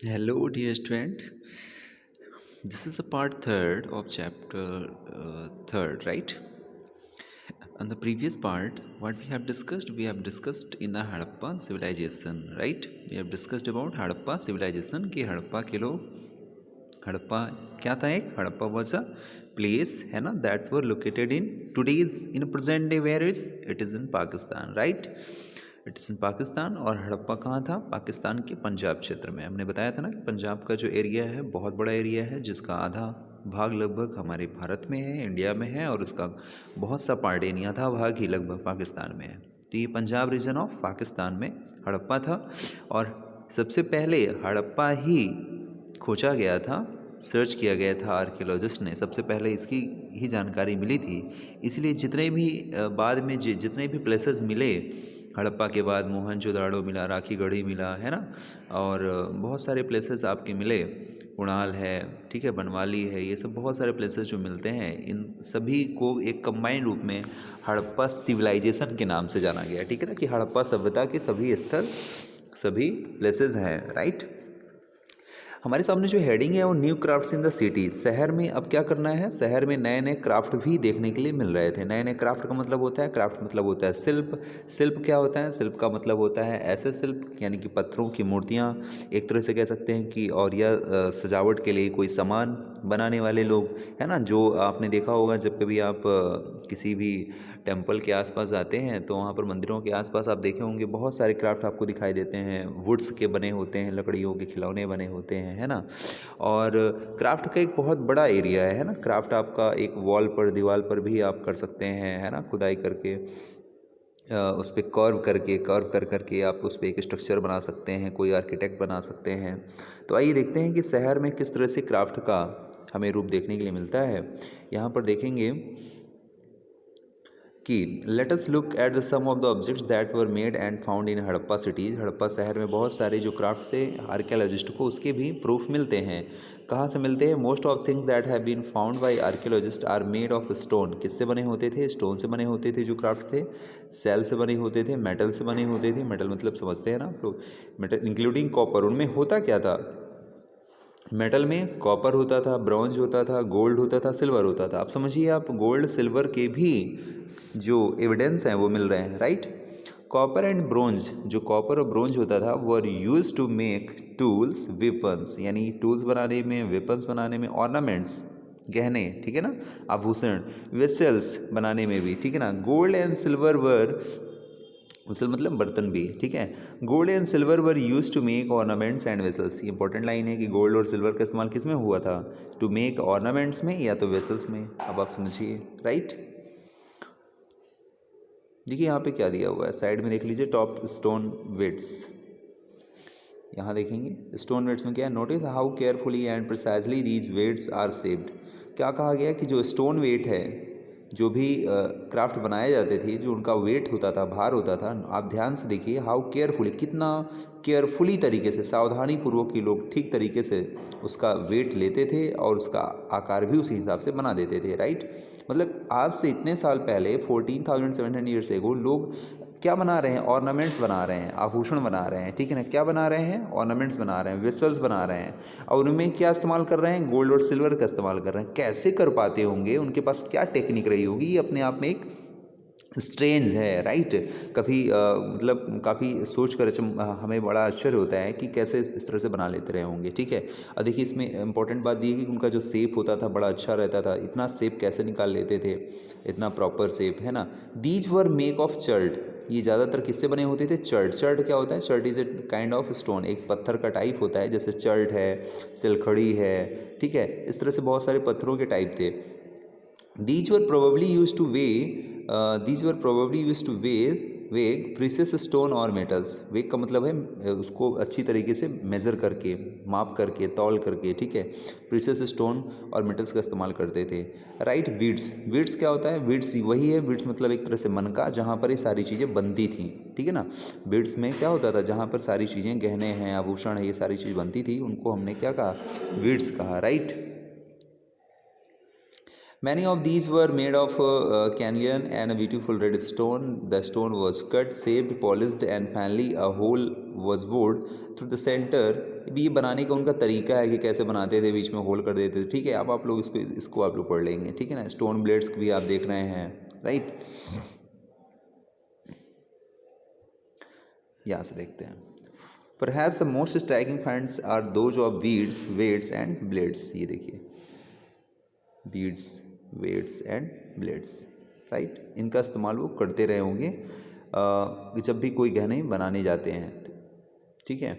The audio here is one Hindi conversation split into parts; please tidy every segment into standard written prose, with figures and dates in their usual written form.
Hello, dear student. This is the part third of chapter third, right? On the previous part, what we have discussed in the Harappa civilization, right? We have discussed about Harappa civilization कि हड़प्पा के लोग हड़प्पा क्या था एक हड़प्पा वॉज अ प्लेस है ना that were located in today's in present day where it is in Pakistan right it is in Pakistan. और हड़प्पा कहाँ था? पाकिस्तान के पंजाब क्षेत्र में। हमने बताया था ना कि पंजाब का जो एरिया है बहुत बड़ा एरिया है जिसका आधा भाग लगभग हमारे भारत में है, इंडिया में है, और उसका बहुत सा पार्ट यानी आधा भाग ही लगभग पाकिस्तान में है। तो ये पंजाब रीजन ऑफ पाकिस्तान में हड़प्पा था। और सबसे पहले हड़प्पा ही खोजा गया था, सर्च किया गया था आर्कियोलॉजिस्ट ने, सबसे पहले इसकी ही जानकारी मिली थी। इसलिए जितने भी बाद में जितने भी प्लेसेस मिले हड़प्पा के बाद, मोहनजोदाड़ो मिला, राखी गढ़ी मिला, है ना, और बहुत सारे प्लेसेस आपके मिले, उड़ाल है, ठीक है, बनवाली है, ये सब बहुत सारे प्लेसेस जो मिलते हैं, इन सभी को एक कंबाइंड रूप में हड़प्पा सिविलाइजेशन के नाम से जाना गया। ठीक है ना, कि हड़प्पा सभ्यता के सभी स्थल, सभी प्लेसेस हैं, राइट। हमारे सामने जो हेडिंग है वो new crafts in the city. शहर में अब क्या करना है? शहर में नए नए क्राफ्ट भी देखने के लिए मिल रहे थे। नए नए क्राफ्ट का मतलब होता है, क्राफ्ट मतलब होता है शिल्प। शिल्प क्या होता है? शिल्प का मतलब होता है ऐसे शिल्प यानी कि पत्थरों की मूर्तियाँ, एक तरह से कह सकते हैं कि, और या सजावट के लिए कोई सामान बनाने वाले लोग, है ना। जो आपने देखा होगा जब कभी आप किसी भी टेम्पल के आसपास जाते हैं तो वहाँ पर मंदिरों के आसपास आप देखे होंगे बहुत सारे क्राफ्ट आपको दिखाई देते हैं। वुड्स के बने होते हैं, लकड़ियों के खिलौने बने होते हैं, है ना। और क्राफ्ट का एक बहुत बड़ा एरिया है ना। क्राफ्ट आपका एक वॉल पर, दीवार पर भी आप कर सकते हैं, है ना, खुदाई करके उस पर कर्व कर करके आप उस पर एक स्ट्रक्चर बना सकते हैं, कोई आर्किटेक्ट बना सकते हैं। तो आइए देखते हैं कि शहर में किस तरह से क्राफ्ट का हमें रूप देखने के लिए मिलता है। यहाँ पर देखेंगे कि let us look at the some of the objects that were made and found in Harappa cities. Harappa शहर में बहुत सारे जो क्राफ्ट थे आर्कियोलॉजिस्ट को उसके भी प्रूफ मिलते हैं। कहाँ से मिलते हैं? Most of things that have been found by archaeologist are made of stone. किससे बने होते थे? स्टोन से बने होते थे जो क्राफ्ट थे। सेल से बने होते थे, मेटल से बने होते थे। मेटल मतलब समझते हैं ना आप लोग, मेटल इंक्लूडिंग कॉपर। उनमें होता क्या था? मेटल में कॉपर होता था, ब्रॉन्ज होता था, गोल्ड होता था, सिल्वर होता था। आप समझिए, आप गोल्ड सिल्वर के भी जो एविडेंस हैं वो मिल रहे हैं, राइट। कॉपर एंड ब्रोंज, जो कॉपर और ब्रोंज होता था वो use to make tools weapons, यानी टूल्स बनाने में, वेपन्स बनाने में, ऑर्नामेंट्स गहने, ठीक है ना, आभूषण, वेसल्स बनाने में भी, ठीक है ना। Gold and silver were, vessel मतलब बर्तन भी, ठीक है। Gold and silver were use to make ornaments and vessels. ये इंपॉर्टेंट लाइन है कि गोल्ड और सिल्वर का इस्तेमाल किस में हुआ था? टू मेक ऑर्नामेंट्स में या तो वेसल्स में। अब आप समझिए, राइट। देखिए यहाँ पे क्या दिया हुआ है, साइड में देख लीजिए, टॉप स्टोन वेट्स। यहाँ देखेंगे स्टोन वेट्स में क्या है, notice how carefully and precisely these weights are saved. क्या कहा गया कि जो स्टोन वेट है, जो भी क्राफ्ट बनाए जाते थे, जो उनका वेट होता था, भार होता था, आप ध्यान से देखिए, हाउ केयरफुली, कितना केयरफुली तरीके से, सावधानी पूर्वक ही लोग ठीक तरीके से उसका वेट लेते थे और उसका आकार भी उसी हिसाब से बना देते थे, राइट। मतलब आज से इतने साल पहले 14,700 ईयर्स एगो लोग क्या बना रहे हैं? ऑर्नामेंट्स बना रहे हैं, आभूषण बना रहे हैं, ठीक है ना। क्या बना रहे हैं? ऑर्नामेंट्स बना रहे हैं, वेसल्स बना रहे हैं, और उनमें क्या इस्तेमाल कर रहे हैं? गोल्ड और सिल्वर का इस्तेमाल कर रहे हैं। कैसे कर पाते होंगे? उनके पास क्या टेक्निक रही होगी? ये अपने आप में एक स्ट्रेंज है, राइट। कभी मतलब काफ़ी सोच कर हमें बड़ा आश्चर्य होता है कि कैसे इस तरह से बना लेते रहे होंगे, ठीक है। और देखिए इसमें इंपॉर्टेंट बात ये है कि उनका जो शेप होता था बड़ा अच्छा रहता था। इतना शेप कैसे निकाल लेते थे, इतना प्रॉपर शेप, है ना। These were make of chert. ये ज़्यादातर किससे बने होते थे? चर्ट। चर्ट क्या होता है? Chert is a kind of stone, एक पत्थर का टाइप होता है, जैसे चर्ट है, सिलखड़ी है, ठीक है। इस तरह से बहुत सारे पत्थरों के टाइप थे। These were probably used to weigh these were probably used to weigh precious stone और metals। वेग का मतलब है उसको अच्छी तरीके से मेज़र करके, माप करके, तौल करके, ठीक है। प्रीसियस स्टोन और मेटल्स का इस्तेमाल करते थे, राइट। बीड्स, बीड्स क्या होता है? बीड्स वही है, बीड्स मतलब एक तरह से मनका, जहाँ पर ये सारी चीज़ें बनती थी, ठीक है ना। बीड्स में क्या होता था? जहाँ पर सारी चीज़ें, गहने हैं, आभूषण है, ये सारी चीज़ बनती थी, उनको हमने क्या कहा? बीड्स कहा, right. Many of these were made of carnelian and a beautiful red stone. The stone was cut, shaped, polished, and finally a hole was bored through the center. भी ये बनाने का उनका तरीका है कि कैसे बनाते थे, बीच में होल कर देते थे। ठीक है, अब आप लोग इसको आप लोग पढ़ लेंगे। ठीक है ना, स्टोन ब्लेड्स भी आप देख रहे हैं, राइट। यहाँ से देखते हैं। Perhaps the most striking finds are those of beads, weights and blades. ये देखिए, beads, weights and blades, right. इनका इस्तेमाल वो करते रहे होंगे जब भी कोई गहने बनाने जाते हैं। ठीक है।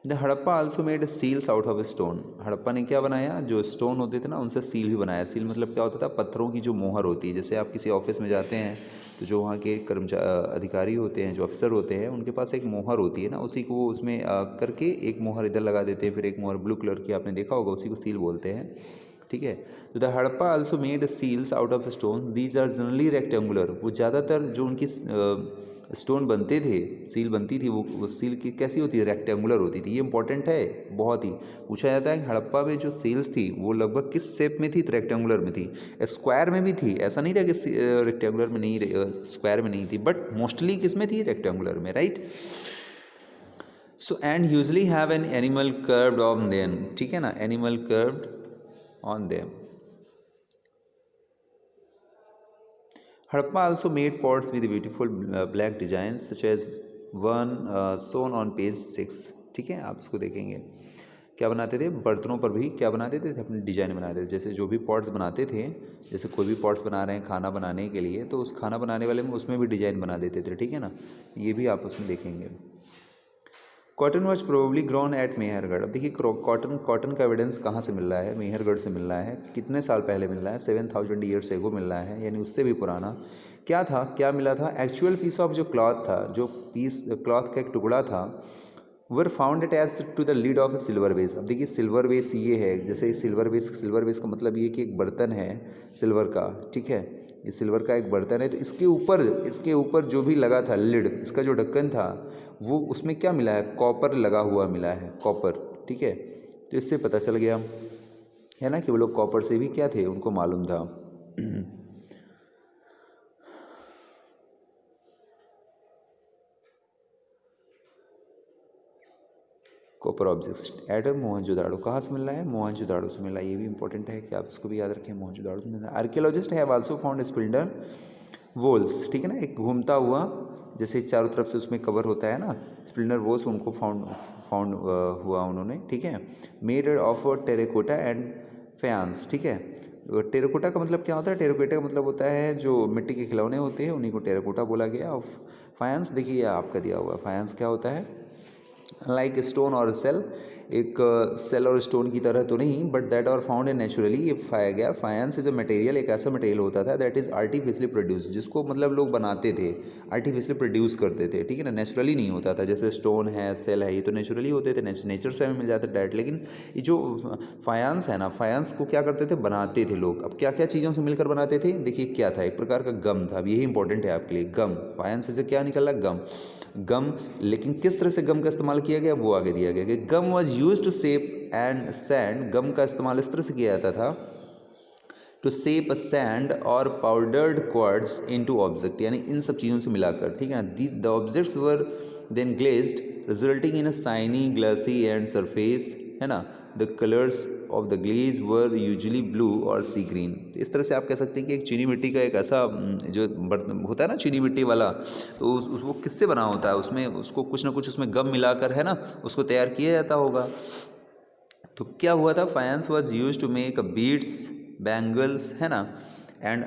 The Harappa also made seals out of stone. Harappa ने क्या बनाया, जो स्टोन होते थे ना उनसे सील भी बनाया। सील मतलब क्या होता था, पत्थरों की जो मोहर होती है। जैसे आप किसी ऑफिस में जाते हैं तो जो वहाँ के अधिकारी होते हैं, जो अफसर होते हैं, उनके पास एक मोहर होती है ना, उसी को वो उसमें करके एक मोहर इधर लगा देते हैं, फिर एक मोहर ब्लू कलर की आपने देखा होगा, उसी को सील बोलते हैं। ठीक है। तो the Harappa also made seals out of stone. These are generally rectangular. वो ज़्यादातर जो उनकी स्टोन बनते थे, सील बनती थी, वो सील की कैसी होती है, रेक्टेंगुलर होती थी। ये इंपॉर्टेंट है, बहुत ही पूछा जाता है। हड़प्पा में जो सील्स थी वो लगभग किस शेप में थी, तो रेक्टेंगुलर में थी। स्क्वायर में भी थी, ऐसा नहीं था कि रेक्टेंगुलर में नहीं, स्क्वायर में नहीं थी, बट मोस्टली किस में थी, रेक्टेंगुलर में, right. So and usually have an animal curved on them. ठीक है ना, animal curved on them. Harappa also made pots with beautiful black designs such as one shown on page 6. ठीक है, आप इसको देखेंगे। क्या बनाते थे, बर्तनों पर भी क्या बनाते थे, अपने डिजाइन बनाते थे। जैसे जो भी पॉट्स बनाते थे, जैसे कोई भी पॉट्स बना रहे हैं खाना बनाने के लिए, तो उस खाना बनाने वाले में उसमें भी डिजाइन बना देते थे। ठीक है ना, ये भी आप उसमें देखेंगे। Cotton was probably grown at Mehrgarh. अब देखिए, कॉटन का एविडेंस कहाँ से मिल रहा है, मेहरगढ़ से मिल रहा है। कितने साल पहले मिल रहा है, 7000 ईयर्स एगो मिल रहा है, यानी उससे भी पुराना। क्या था, क्या मिला था, एक्चुअल पीस ऑफ जो क्लॉथ था, जो पीस क्लॉथ का एक टुकड़ा था, were found attached to the lid of a silver vase. अब देखिए, सिल्वर वेस ये है, जैसे सिल्वर वेस का मतलब ये कि एक बर्तन है सिल्वर का। ठीक है, ये सिल्वर का एक बर्तन है, तो इसके ऊपर जो भी लगा था लिड, इसका जो ढक्कन था, वो उसमें क्या मिला है, कॉपर लगा हुआ मिला है, कॉपर। ठीक है, तो इससे पता चल गया है ना कि वो लोग कॉपर से भी क्या थे, उनको मालूम था। कॉपर ऑब्जेक्ट्स एट मोहनजोदाड़ो कहाँ से मिल रहा है, मोहनजोदाड़ो से मिल रहा है। ये भी इंपॉर्टेंट है कि आप इसको भी याद रखें, मोहनजोदाड़ो से मिल रहा है। Archaeologists have also found spindle whorls. ठीक है ना, एक घूमता हुआ, जैसे चारों तरफ से उसमें कवर होता है ना, स्प्लिंडर वोल्स, उनको फाउंड हुआ उन्होंने। ठीक है, made of terracotta and fans. ठीक है, टेराकोटा का मतलब क्या होता है, टेराकोटा का मतलब होता है जो मिट्टी के खिलौने होते हैं, उन्हीं को टेराकोटा बोला गया। और फायंस देखिए, आपका दिया हुआ फायंस क्या होता है, लाइक स्टोन और सेल, एक सेल और स्टोन की तरह तो नहीं, but that are found in naturally. ये पाया गया, फायंस इज अ मटेरियल, एक ऐसा मटेरियल होता था दैट इज आर्टिफिशियली प्रोड्यूस, जिसको मतलब लोग बनाते थे, आर्टिफिशियली प्रोड्यूस करते थे। ठीक है ना, नेचुरली नहीं होता था। जैसे स्टोन है, सेल है, ये तो नेचुरली होते थे, नेचर से हमें मिल जाते डायरेक्ट। लेकिन ये जो फायंस है ना, फायंस को क्या करते थे, बनाते थे लोग। अब क्या क्या चीज़ों से मिलकर बनाते थे, देखिए क्या था, एक प्रकार का गम था। अब यही इंपॉर्टेंट है आपके लिए, गम। फायंस से क्या निकल रहा, गम, गम। लेकिन किस तरह से गम का इस्तेमाल किया गया, वो आगे दिया गया कि gum was use to shape and sand. Gum का इस्तेमाल इस तरह से किया जाता था, टू शेप सैंड और पाउडर्ड क्वार्ट्ज इनटू ऑब्जेक्ट, यानी इन सब चीज़ों से मिलाकर। ठीक है ना, the objects were then glazed resulting in a shiny glassy and surface, है ना। The colours of the glaze were usually blue और सी ग्रीन। इस तरह से आप कह सकते हैं कि एक चीनी मिट्टी का एक ऐसा जो बर्तन होता है ना, चीनी मिट्टी वाला, तो वो किससे बना होता है, उसमें उसको कुछ ना कुछ उसमें गम मिलाकर, है ना, उसको तैयार किया जाता होगा। तो क्या हुआ था, faience was use to make beads, bangles, है ना, and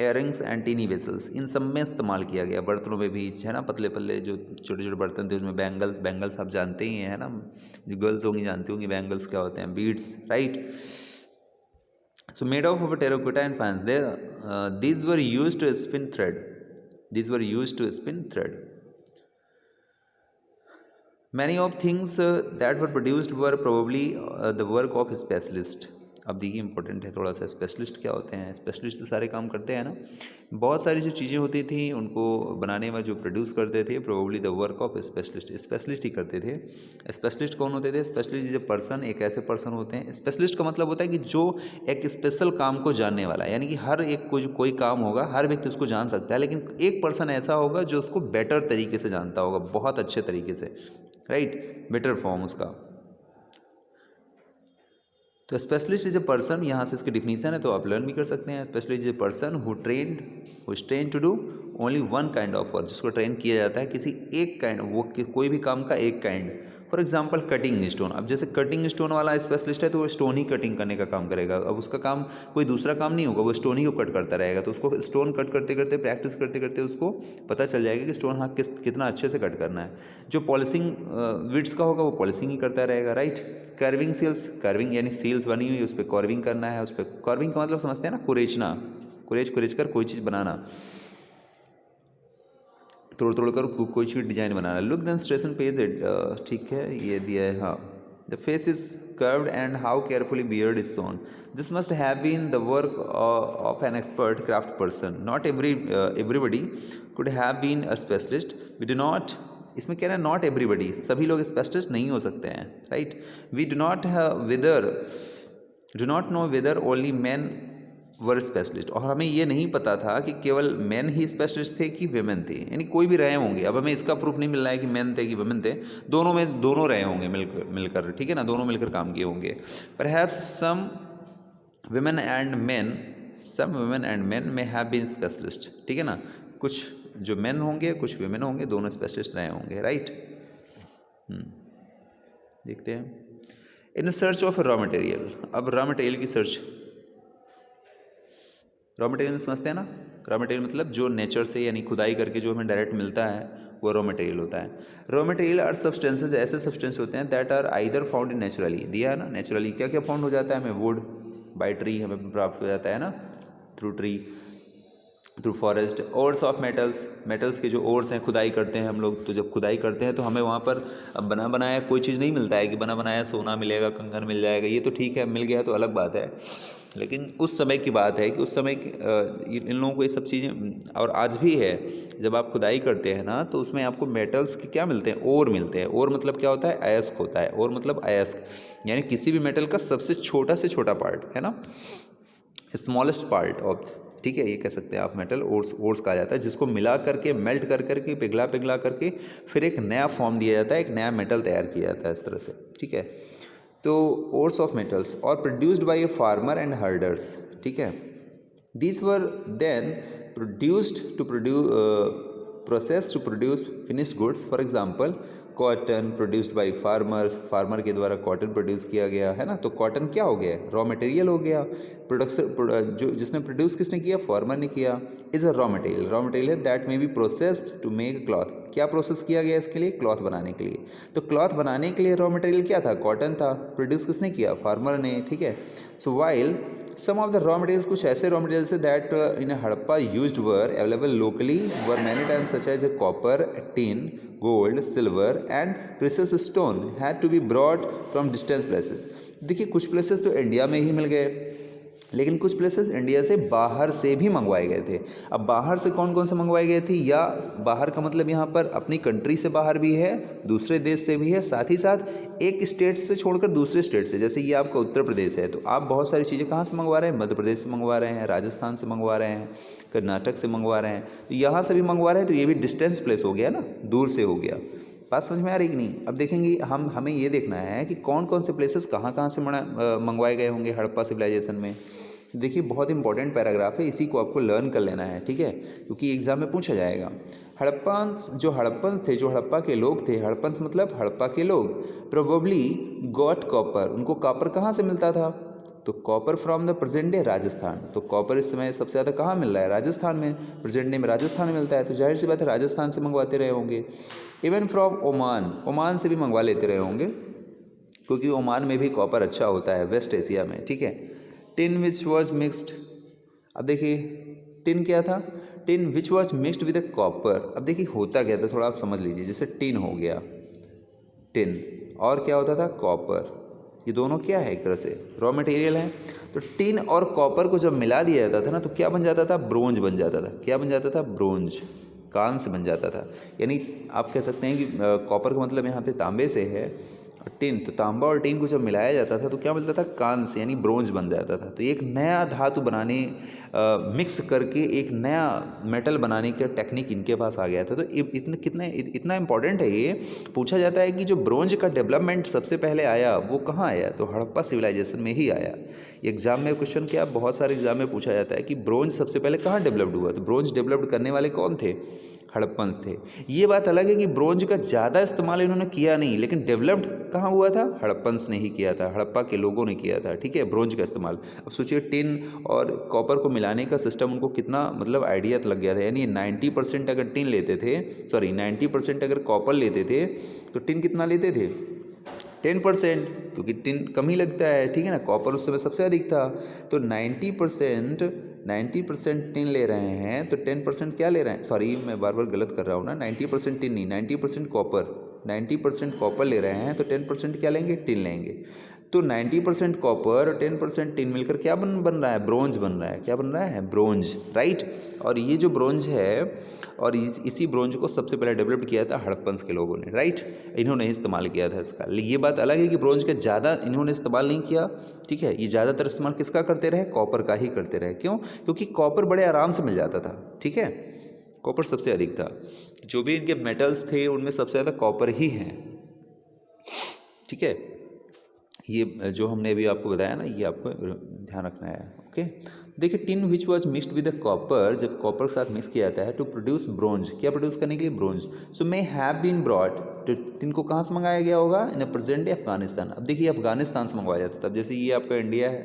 earrings and tiny vessels. इन सब में इस्तेमाल किया गया, बर्तनों में भी, है ना, पतले पतले जो छोटे छोटे बर्तन थे उसमें बैंगल्स आप जानते ही हैं, है ना, जो गर्ल्स होंगी जानती होंगी बैंगल्स क्या होते हैं, beads, right. So made of terracotta and fans, these were used to spin thread. These were used to spin thread. Many of things that were produced were probably the work of specialists. अब देखिए इंपॉर्टेंट है थोड़ा सा, स्पेशलिस्ट क्या होते हैं? स्पेशलिस्ट तो सारे काम करते हैं ना, बहुत सारी जो चीज़ें होती थी उनको बनाने में जो प्रोड्यूस करते थे, probably the work of specialist, specialist ही करते थे। स्पेशलिस्ट कौन होते थे? स्पेशलिस्ट इज ए पर्सन, एक ऐसे पर्सन होते हैं। स्पेशलिस्ट का मतलब होता है कि जो एक स्पेशल काम को जानने वाला है, यानी कि हर एक को जो कोई काम होगा हर व्यक्ति उसको जान सकता है, लेकिन एक पर्सन ऐसा होगा जो उसको बेटर तरीके से जानता होगा, बहुत अच्छे तरीके से, राइट, बेटर फॉर्म उसका। तो स्पेशलिस्ट इज ए पर्सन, यहाँ से इसकी डिफिनीशन है तो आप लर्न भी कर सकते हैं। Specialist is a person who train to do only one kind of work, जिसको ट्रेन किया जाता है किसी एक काइंड, वो कोई भी काम का एक kind. For example cutting stone, अब जैसे कटिंग स्टोन वाला स्पेशलिस्ट है तो वो स्टोन ही कटिंग करने का काम करेगा, अब उसका काम कोई दूसरा काम नहीं होगा, वो स्टोन ही को कट करता रहेगा, तो उसको स्टोन कट करते करते प्रैक्टिस करते करते उसको पता चल जाएगा कि स्टोन हाँ कितना अच्छे से कट करना है। जो पॉलिशिंग विड्स का होगा वो पॉलिशिंग ही करता रहेगा, राइट। कर्विंग सील्स, कर्विंग यानी सील्स बनी हुई उस पर कर्विंग करना है, उस पर कर्विंग का मतलब समझते हैं ना, कुरेचना, कुरेच कर कोई चीज़ बनाना, तोड़ कर कोई चीज़ डिजाइन बनाना। Look then station page it, ठीक है ये दिया है, हाँ। The face is curved and how carefully beard is shown, this must have been the work of an expert craft person, not everybody could have been a specialist, we do not, इसमें कह रहे हैं नॉट एवरीबडी, सभी लोग स्पेशलिस्ट नहीं हो सकते हैं, right. We do not know whether only man were specialist, और हमें ये नहीं पता था कि केवल मैन ही स्पेशलिस्ट थे कि वेमेन थे, यानी कोई भी रहे होंगे। अब हमें इसका प्रूफ नहीं मिल रहा है कि मैन थे कि वेमेन थे, दोनों रहे होंगे मिलकर, ठीक है ना, दोनों मिलकर काम किए होंगे। Perhaps some women and man may have been specialist, ठीक है ना, कुछ जो मैन होंगे कुछ वेमेन होंगे, दोनों स्पेशलिस्ट रहे होंगे, राइट। देखते हैं in search of raw material, अब रॉ मटेरियल की सर्च, रॉ मटेरियल समझते हैं ना, रॉ मटेरियल मतलब जो नेचर से यानी खुदाई करके जो हमें डायरेक्ट मिलता है वो रॉ मटेरियल होता है। रॉ मटेरियल आर सब्सटेंसेज, ऐसे सब्सटेंस होते हैं that are either found in naturally, दिया है ना, नेचुरली क्या क्या फाउंड हो जाता है हमें, वुड बाय ट्री हमें प्राप्त हो जाता है ना, through tree, through forest, ores of metals, metals के जो ओर्स हैं खुदाई करते हैं हम लोग, तो जब खुदाई करते हैं तो हमें वहाँ पर अब बना बनाया कोई चीज़ नहीं मिलता है कि बना बनाया सोना मिलेगा, कंगन मिल जाएगा, ये तो ठीक है मिल गया तो अलग बात है, लेकिन उस समय की बात है कि उस समय इन लोगों को ये सब चीज़ें, और आज भी है, जब आप खुदाई करते हैं ना तो उसमें आपको मेटल्स के क्या मिलते हैं, ओर मिलते हैं। ओर मतलब क्या होता है, अयस्क होता है, ओर मतलब अयस्क, यानी किसी भी मेटल का सबसे छोटा से छोटा पार्ट है ना, स्मॉलेस्ट पार्ट ऑफ, ठीक है, ये कह सकते हैं आप, मेटल ओर्स कहा जाता है, जिसको मिला करके मेल्ट कर करके पिघला करके फिर एक नया फॉर्म दिया जाता है, एक नया मेटल तैयार किया जाता है इस तरह से, ठीक है। तो ores of metals or produced by a farmer and herders, ठीक है, these were then produced to process to produce finished goods, for example cotton produced by farmer के द्वारा कॉटन प्रोड्यूस किया गया है ना, तो कॉटन क्या हो गया, रॉ मटेरियल हो गया, प्रोडक्शन जो जिसने प्रोड्यूस किसने किया, फार्मर ने किया, is a raw material that may be processed to make cloth, क्या प्रोसेस किया गया इसके लिए, क्लॉथ बनाने के लिए, तो क्लॉथ बनाने के लिए रॉ मटेरियल क्या था, कॉटन था, प्रोड्यूस किसने किया, फार्मर ने, ठीक है। So while some of the raw materials, कुछ ऐसे raw materials that in Harappa used were available locally were many times such as copper, tin, gold, silver and precious stone had to be brought from distance places. देखिए कुछ प्लेसेस तो इंडिया में ही मिल गए, लेकिन कुछ प्लेसेस इंडिया से बाहर से भी मंगवाए गए थे। अब बाहर से कौन कौन से मंगवाए गए थे, या बाहर का मतलब यहाँ पर अपनी कंट्री से बाहर भी है, दूसरे देश से भी है, साथ ही साथ एक स्टेट से छोड़कर दूसरे स्टेट से, जैसे ये आपका उत्तर प्रदेश है तो आप बहुत सारी चीज़ें कहाँ से मंगवा रहे हैं, मध्य प्रदेश से मंगवा रहे हैं, राजस्थान से मंगवा रहे हैं, कर्नाटक से मंगवा रहे हैं, तो यहाँ से भी मंगवा रहे हैं, तो ये भी डिस्टेंस प्लेस हो गया ना, दूर से हो गया। बात समझ में आ रही कि नहीं। अब देखेंगे हमें ये देखना है कि कौन कौन से प्लेसेस कहाँ कहाँ से मंगवाए गए होंगे हड़प्पा सिविलाइजेशन में। देखिए बहुत इंपॉर्टेंट पैराग्राफ है, इसी को आपको लर्न कर लेना है, ठीक है, क्योंकि एग्जाम में पूछा जाएगा। हड़प्पन्स थे, जो हड़प्पा के लोग थे, हड़प्पन्स मतलब हड़प्पा के लोग, प्रोबेबली गॉट कॉपर, उनको कॉपर कहाँ से मिलता था, तो copper from the present day Rajasthan, तो कॉपर इस समय सबसे ज़्यादा कहाँ मिल रहा है, राजस्थान में, प्रेजेंट डे में राजस्थान में मिलता है, तो जाहिर सी बात है राजस्थान से मंगवाते रहे होंगे। इवन फ्रॉम ओमान से भी मंगवा लेते रहे होंगे, क्योंकि ओमान में भी कॉपर अच्छा होता है, वेस्ट एशिया में, ठीक है। टिन विच वॉज मिक्सड, अब देखिए टिन क्या था, tin which was mixed with copper. अब देखिए होता क्या था, थोड़ा आप समझ लीजिए, जैसे टिन हो गया टिन, और क्या होता था, कॉपर, ये दोनों क्या है, एक तरह से रॉ मटेरियल है। तो टिन और कॉपर को जब मिला दिया जाता था ना, तो क्या बन जाता था, ब्रोंज बन जाता था। क्या बन जाता था, ब्रोंज, कांस्य बन जाता था। यानी आप कह सकते हैं कि कॉपर का मतलब यहाँ पे तांबे से है, और टिन, तो तांबा और टिन को जब मिलाया जाता था तो क्या मिलता था, कांस्य, यानी ब्रोंज बन जाता था। तो एक नया धातु बनाने, मिक्स करके एक नया मेटल बनाने का टेक्निक इनके पास आ गया था। तो इतना इम्पॉर्टेंट है ये। पूछा जाता है कि जो ब्रोंज का डेवलपमेंट सबसे पहले आया वो कहाँ आया, तो हड़प्पा सिविलाइजेशन में ही आया। एग्जाम में क्वेश्चन क्या, बहुत सारे एग्जाम में पूछा जाता है कि ब्रोंज सबसे पहले कहाँ डेवलप्ड हुआ, तो ब्रोंज डेवलप्ड करने वाले कौन थे, हड़प्पन्स थे। ये बात अलग है कि ब्रोंज का ज़्यादा इस्तेमाल इन्होंने किया नहीं, लेकिन डेवलप्ड कहाँ हुआ था, हड़प्पन्स ने ही किया था, हड़प्पा के लोगों ने किया था, ठीक है, ब्रोंज का इस्तेमाल। अब सोचिए टिन और कॉपर को मिलाने का सिस्टम उनको कितना मतलब आइडिया लग गया था। यानी 90% अगर टिन लेते थे, सॉरी 90% अगर कॉपर लेते थे, तो टिन कितना लेते थे, 10%, क्योंकि टिन कम ही लगता है, ठीक है ना, कॉपर उस समय सबसे अधिक था। तो 90% टिन ले रहे हैं, तो 10% क्या ले रहे हैं, सॉरी मैं बार बार गलत कर रहा हूँ ना, 90% टिन नहीं, 90% कॉपर, 90% कॉपर ले रहे हैं, तो 10% क्या लेंगे, टिन लेंगे। तो 90% कॉपर और 10% टिन मिलकर क्या बन रहा है, ब्रोंज बन रहा है। क्या बन रहा है, ब्रोंज, राइट। और ये जो ब्रोंज है, और इसी ब्रोंज को सबसे पहले डेवलप किया था हड़प्पन्स के लोगों ने, राइट। इन्होंने इस्तेमाल किया था इसका। ये बात अलग है कि ब्रोंज का ज़्यादा इन्होंने इस्तेमाल नहीं किया, ठीक है। ये ज़्यादातर इस्तेमाल किसका करते रहे, कॉपर का ही करते रहे। क्यों, क्योंकि कॉपर बड़े आराम से मिल जाता था, ठीक है, कॉपर सबसे अधिक था। जो भी इनके मेटल्स थे उनमें सबसे ज़्यादा कॉपर ही हैं, ठीक है। ये जो हमने अभी आपको बताया ना, ये आपको ध्यान रखना है, ओके। देखिए, tin which was mixed with the copper, जब कॉपर के साथ मिक्स किया जाता है टू प्रोड्यूस ब्रोंज, क्या प्रोड्यूस करने के लिए, bronze. So may have been brought, तो टिन को कहाँ से मंगाया गया होगा, इन प्रेजेंट डे अफगानिस्तान। अब देखिए, अफगानिस्तान से मंगवाया जाता था। जैसे ये आपका इंडिया है,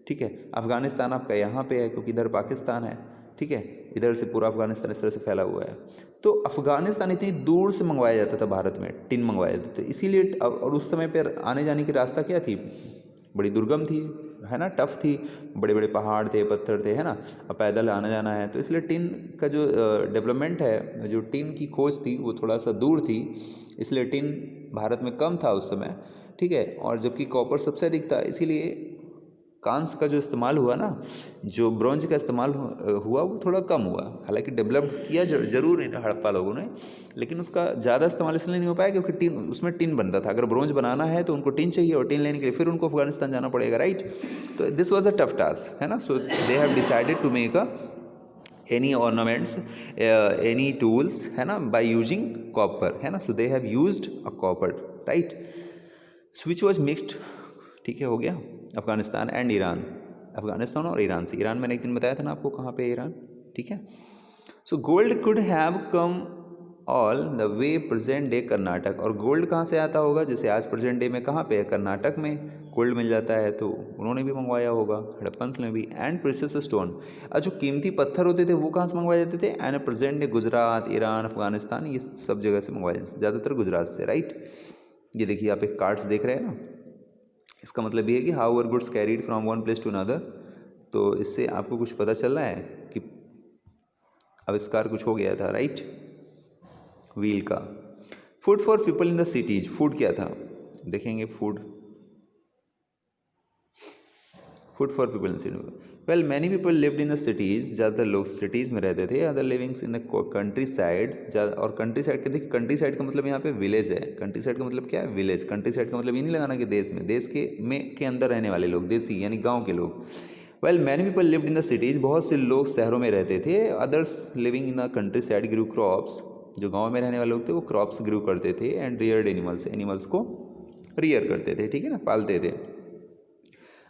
ठीक है, अफगानिस्तान आपका यहाँ पे है क्योंकि इधर पाकिस्तान है, ठीक है, इधर से पूरा अफगानिस्तान इस तरह से फैला हुआ है। तो अफगानिस्तान इतनी दूर से मंगवाया जाता था भारत में, टिन मंगवाया जाता था, तो इसीलिए और उस समय पर आने जाने की रास्ता क्या थी, बड़ी दुर्गम थी, है ना, टफ थी, बड़े बड़े पहाड़ थे, पत्थर थे, है ना, अब पैदल आना जाना है। तो इसलिए टिन का जो डेवलपमेंट है, जो टिन की खोज थी वो थोड़ा सा दूर थी, इसलिए टिन भारत में कम था उस समय, ठीक है। और जबकि कॉपर सबसे अधिक था, इसीलिए कांस्य का जो इस्तेमाल हुआ ना, जो ब्रॉन्ज का इस्तेमाल हुआ वो थोड़ा कम हुआ। हालांकि डेवलप किया जरूर है हड़प्पा लोगों ने, लेकिन उसका ज़्यादा इस्तेमाल इसलिए नहीं हो पाया क्योंकि टिन, उसमें टिन बनता था। अगर ब्रॉन्ज बनाना है तो उनको टिन चाहिए, और टिन लेने के लिए फिर उनको अफगानिस्तान जाना पड़ेगा, राइट। तो this was a tough task, है ना। So they have decided to make a any ornaments, any tools, है ना, बाय यूजिंग कॉपर, है ना। So they have used a copper, right, switch was mixed, ठीक है, हो गया। अफगानिस्तान एंड ईरान, अफगानिस्तान और ईरान से, ईरान मैंने एक दिन बताया था ना आपको कहाँ पे, ईरान, ठीक है। So gold could have come all the way present day Karnataka, और गोल्ड कहाँ से आता होगा, जैसे आज प्रेजेंट डे में कहाँ पे है, कर्नाटक में गोल्ड मिल जाता है, तो उन्होंने भी मंगवाया होगा, हड़प्पन्स ने भी। एंड प्रेशियस स्टोन, और जो कीमती पत्थर होते थे वो कहाँ से मंगवाए जाते थे, and present day Gujarat, Iran, Afghanistan, ये सब जगह से मंगवाए जाते, ज़्यादातर गुजरात से, राइट। ये देखिए आप एक कार्ड्स देख रहे हैं ना, इसका मतलब ये है कि how were goods carried from one place to another. तो इससे आपको कुछ पता चल रहा है कि आविष्कार कुछ हो गया था, राइट, व्हील का। Food for people in the cities, food क्या था, देखेंगे, food for people in city. Well many people lived in the cities, ज़्यादातर लोग सिटीज़ में रहते थे, other livings in the country side. और कंट्री साइड के, देखिए कंट्री साइड का मतलब यहाँ पे विलेज है, कंट्री साइड का मतलब क्या है, विलेज। कंट्री साइड का मतलब ये नहीं लगाना कि देश में, देश के अंदर रहने वाले लोग, देसी यानी गाँव के लोग। Well many people lived in the cities, बहुत से लोग शहरों में रहते थे। Others living in the countryside grew crops, जो गाँव में रहने वाले लोग थे वो क्रॉप्स ग्रू करते थे। एंड रियर्ड एनिमल्स, एनिमल्स को रियर करते थे, ठीक है ना, पालते थे।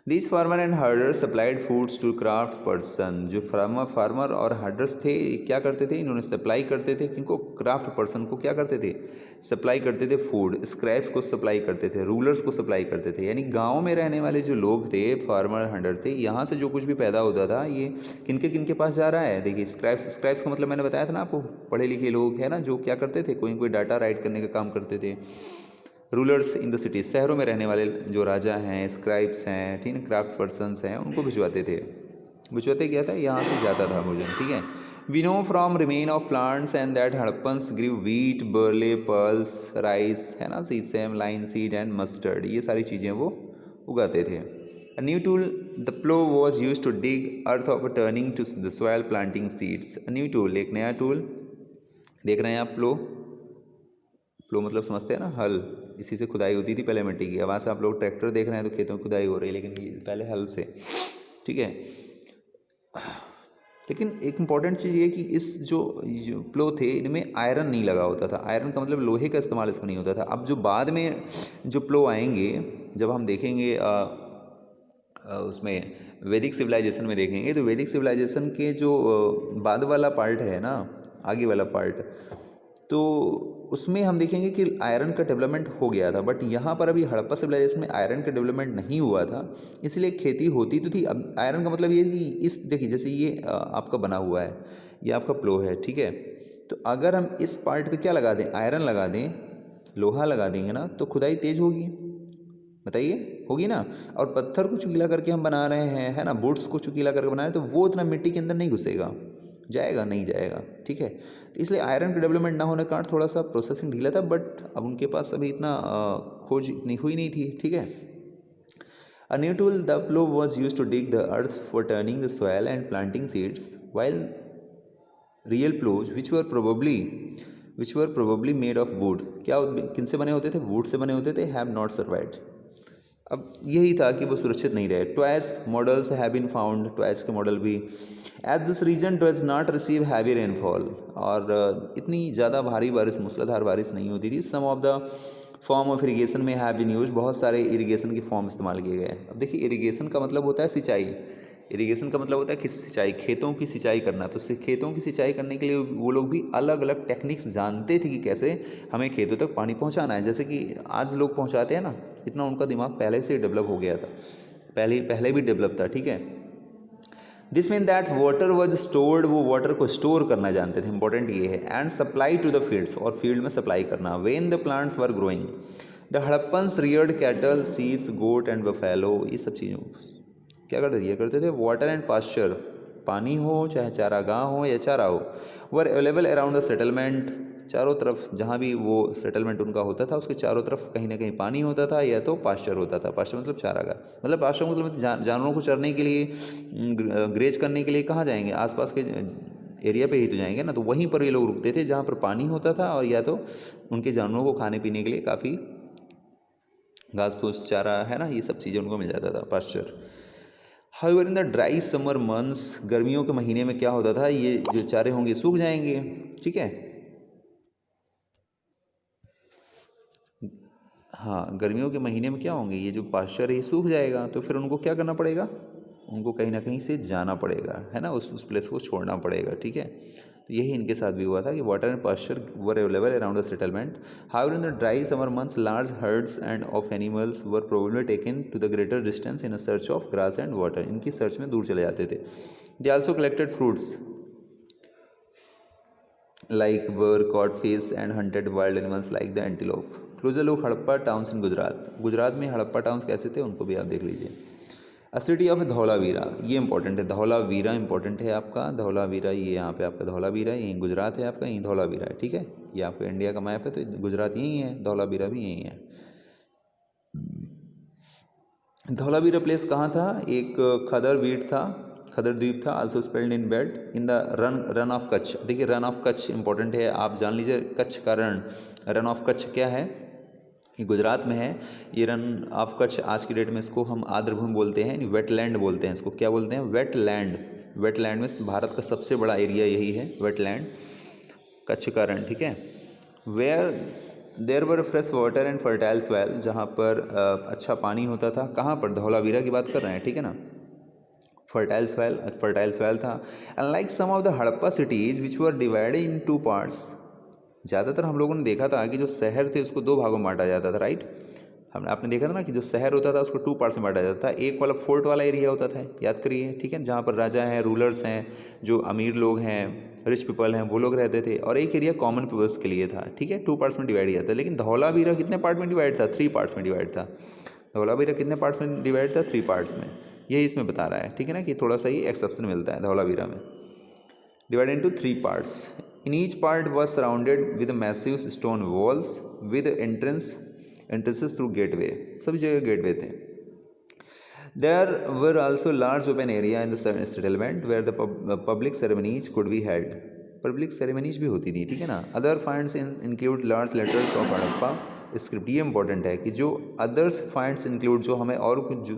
These farmer and herders supplied foods to craft person, जो फार्मर और हर्डर्स थे क्या करते थे, इन्होंने सप्लाई करते थे किनको, क्राफ्ट पर्सन को क्या करते थे, सप्लाई करते थे फूड। स्क्रैप्स को सप्लाई करते थे, रूलर्स को सप्लाई करते थे। यानी गांव में रहने वाले जो लोग थे, फार्मर हर्डर थे, यहाँ से जो कुछ भी पैदा होता था ये किनके पास जा रहा है, देखिए स्क्रैप्स। स्क्रैप्स का मतलब मैंने बताया था ना आपको, पढ़े लिखे लोग है ना, जो क्या करते थे, कोई डाटा राइट करने का काम करते थे। रूलर्स इन द सिटी, शहरों में रहने वाले जो राजा हैं, स्क्राइब्स हैं, ठीक है, क्राफ्ट पर्सनस हैं, उनको भिजवाते थे। भिजवाते क्या था, यहाँ से जाता था भोजन, ठीक है। We know from remain of plants and that Harappans grew wheat, barley, pulses, rice, है ना, sesame, linseed and mustard, ये सारी चीज़ें वो उगाते थे। A new tool, the plow was used to dig earth of turning to the soil planting seeds. A new tool, एक नया टूल, देख रहे हैं आप प्लो, प्लो मतलब समझते हैं ना, हल, इसी से खुदाई होती थी पहले मिट्टी की। अब आज आप लोग ट्रैक्टर देख रहे हैं तो खेतों में खुदाई हो रही है, लेकिन ये पहले हल से, ठीक है। लेकिन एक इम्पॉर्टेंट चीज़ ये कि इस जो प्लो थे इनमें आयरन नहीं लगा होता था। आयरन का मतलब लोहे का इस्तेमाल इसमें नहीं होता था। अब जो बाद में जो प्लो आएंगे, जब हम देखेंगे उसमें वैदिक सिविलाइजेशन में देखेंगे, तो वैदिक सिविलाइजेशन के जो बाद वाला पार्ट है ना, आगे वाला पार्ट, तो उसमें हम देखेंगे कि आयरन का डेवलपमेंट हो गया था। बट यहाँ पर अभी हड़प्पा सिविलाइजेशन में आयरन का डेवलपमेंट नहीं हुआ था, इसलिए खेती होती तो थी। अब आयरन का मतलब ये कि इस देखिए, जैसे ये आपका बना हुआ है, ये आपका प्लो है, ठीक है। तो अगर हम इस पार्ट पे क्या लगा दें, आयरन लगा दें, लोहा लगा देंगे ना, तो खुदाई तेज होगी, बताइए, होगी ना। और पत्थर को चुकीला करके हम बना रहे हैं, है ना, वुड्स को चुकीला करके बना रहे हैं, तो वो उतना मिट्टी के अंदर नहीं घुसेगा, जाएगा नहीं जाएगा, ठीक है। तो इसलिए आयरन का डेवलपमेंट ना होने के कारण थोड़ा सा प्रोसेसिंग ढीला था। बट अब उनके पास अभी इतना खोज इतनी हुई नहीं थी, ठीक है। A new tool, the plow, was used to dig the earth for turning the soil and planting seeds, while real plows, which were probably made of wood, क्या किन से बने होते थे, वुड से बने होते थे, have not survived। अब यही था कि वो सुरक्षित नहीं रहे। Twice models have been found, twice के मॉडल भी, as this region does not receive heavy rainfall, और इतनी ज़्यादा भारी बारिश, मूसलाधार बारिश नहीं होती थी। Some of the form of irrigation may have been use, बहुत सारे इरीगेशन के फॉर्म इस्तेमाल किए गए। अब देखिए, इरीगेशन का मतलब होता है सिंचाई, इरीगेशन का मतलब होता है कि सिंचाई, खेतों की सिंचाई करना। तो खेतों की सिंचाई करने के लिए वो लोग भी अलग अलग टेक्निक्स जानते थे कि कैसे हमें खेतों तक पानी पहुंचाना है। जैसे कि आज लोग पहुंचाते हैं ना, इतना उनका दिमाग पहले से डेवलप हो गया था, पहले भी डेवलप था, ठीक है। This mean that water was stored, वो वाटर को स्टोर करना जानते थे, इंपॉर्टेंट ये है। And supply to the fields, और फील्ड में सप्लाई करना। When the plants were growing, the Harappans reared cattle, sheeps, goat and buffalo, ये सब चीज़ों क्या करते थे, वाटर एंड पास्चर, पानी हो चाहे चारागाह हो या चारा हो, वर अवेलेबल अराउंड द सेटलमेंट, चारों तरफ जहाँ भी वो सेटलमेंट उनका होता था उसके चारों तरफ कहीं ना कहीं पानी होता था या तो पास्चर होता था। पास्चर मतलब चारागाह, मतलब पास्चर मतलब जानवरों को चरने के लिए, ग्रेज करने के लिए कहाँ जाएंगे, आसपास के एरिया पे ही तो जाएंगे ना। तो वहीं पर ये लोग रुकते थे जहाँ पर पानी होता था, और या तो उनके जानवरों को खाने पीने के लिए काफ़ी घास फूस, चारा, है ना, ये सब चीज़ें उनको मिल जाता था, pasture. However in the dry summer months, गर्मियों के महीने में क्या होता था, ये जो चारे होंगे सूख जाएंगे, ठीक है। हाँ, गर्मियों के महीने में क्या होंगे, ये जो पास्चर है ये सूख जाएगा, तो फिर उनको क्या करना पड़ेगा, उनको कहीं ना कहीं से जाना पड़ेगा, है ना, उस प्लेस को छोड़ना पड़ेगा, ठीक है। तो यही इनके साथ भी हुआ था कि water and pasture were available around the settlement. However in the dry summer months large herds and of animals were probably taken to the greater distance in a search of grass and water, इनकी सर्च में दूर चले जाते थे। They also collected fruits like were caught fish and hunted wild animals like the antelope. Closure look Harappa towns in Gujarat, Gujarat में हड़प्पा टाउन्स कैसे थे उनको भी आप देख लीजिए। अ सिटी ऑफ धौलावीरा, ये इंपॉर्टेंट है, धौलावीरा इंपॉर्टेंट है आपका, धौलावीरा ये यहाँ पे आपका धौलावीरा, यहीं गुजरात है आपका, यहीं धौलावीरा है, ठीक है। ये आपका इंडिया का मैप है तो गुजरात यहीं है, धौलावीरा भी यहीं है। धौलावीरा प्लेस कहाँ था, एक खदर वीट था, खदर द्वीप था, also spelled in belt in the run of Kutch. देखिए, रन ऑफ कच्छ इंपॉर्टेंट है, आप जान लीजिए कच्छ का रन ऑफ कच्छ क्या है, ये गुजरात में है। ये रन ऑफ कच्छ आज की डेट में इसको हम आर्द्रभूमि बोलते हैं, वेटलैंड बोलते हैं इसको, क्या बोलते हैं, वेटलैंड। वेटलैंड में भारत का सबसे बड़ा एरिया यही है, वेटलैंड, कच्छ का रण, ठीक है। Where there were fresh water and fertile soil, जहाँ पर अच्छा पानी होता था, कहाँ पर, धौलावीरा की बात कर रहे हैं, ठीक है ना। फर्टाइल सॉइल था। And like some of the Harappa cities which were divided in two parts, ज़्यादातर हम लोगों ने देखा था कि जो शहर थे उसको दो भागों में बांटा जाता था, राइट। हमने आपने देखा था ना कि जो शहर होता था उसको टू पार्ट्स में बांटा जाता था। एक वाला फोर्ट वाला एरिया होता था, याद करिए, ठीक है, जहाँ पर राजा हैं, रूलर्स हैं, जो अमीर लोग हैं, रिच पीपल हैं, वो लोग रहते थे। और एक एरिया कॉमन पीपल्स के लिए था, ठीक है, टू पार्ट्स में डिवाइड किया था। लेकिन धौलावीरा कितने पार्ट में डिवाइड था, 3 पार्ट्स में डिवाइड था। धौलावीरा कितने पार्ट्स में डिवाइड था, 3 पार्ट्स में, यही इसमें बता रहा है, ठीक है ना, कि थोड़ा सा ही एक्सेप्शन मिलता है धौलावीरा में। Divided into 3 parts, in each part was surrounded with massive stone walls with entrances through gateway, सभी जगह गेटवे थे। There were also large open area in the settlement where the public ceremonies could be held. Public ceremonies भी होती थी, ठीक है ना. Other finds include large letters of Harappa script. ये इंपॉर्टेंट है कि जो अदर्स फाइंड्स इंक्लूड, जो हमें और कुछ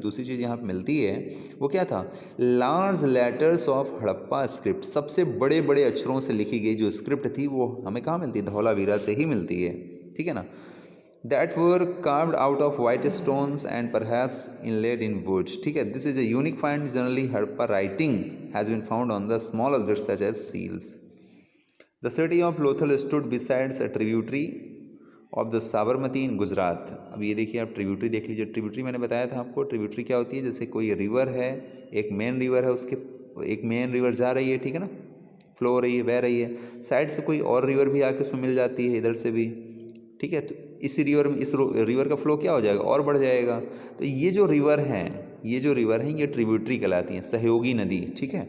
दूसरी चीज़ यहाँ पे मिलती है वो क्या था, large letters of Harappa script. सबसे बड़े बड़े अक्षरों से लिखी गई जो स्क्रिप्ट थी वो हमें कहाँ मिलती है, धौलावीरा से ही मिलती है, ठीक है ना. That were carved out of white stones and perhaps inlaid in wood. ठीक है, this is a unique find. Generally, Harappa writing has been found on the small objects such as seals. The city of Lothal stood besides a tributary of the Sabarmati in Gujarat. अब ये देखिए आप ट्रिब्यूटरी देख लीजिए. ट्रिब्यूटरी मैंने बताया था आपको, ट्रिब्यूटरी क्या होती है, जैसे कोई रिवर है, एक मेन रिवर है, उसके एक मेन रिवर जा रही है, ठीक है ना, फ्लो हो रही है, बह रही है, साइड से कोई और रिवर भी आके उसमें मिल जाती है, इधर से भी, ठीक है. तो इस रिवर में, इस रिवर का फ्लो क्या हो जाएगा, और बढ़ जाएगा. तो ये जो रिवर हैं, ये ट्रिब्यूटरी कहलाती हैं, सहयोगी नदी, ठीक है.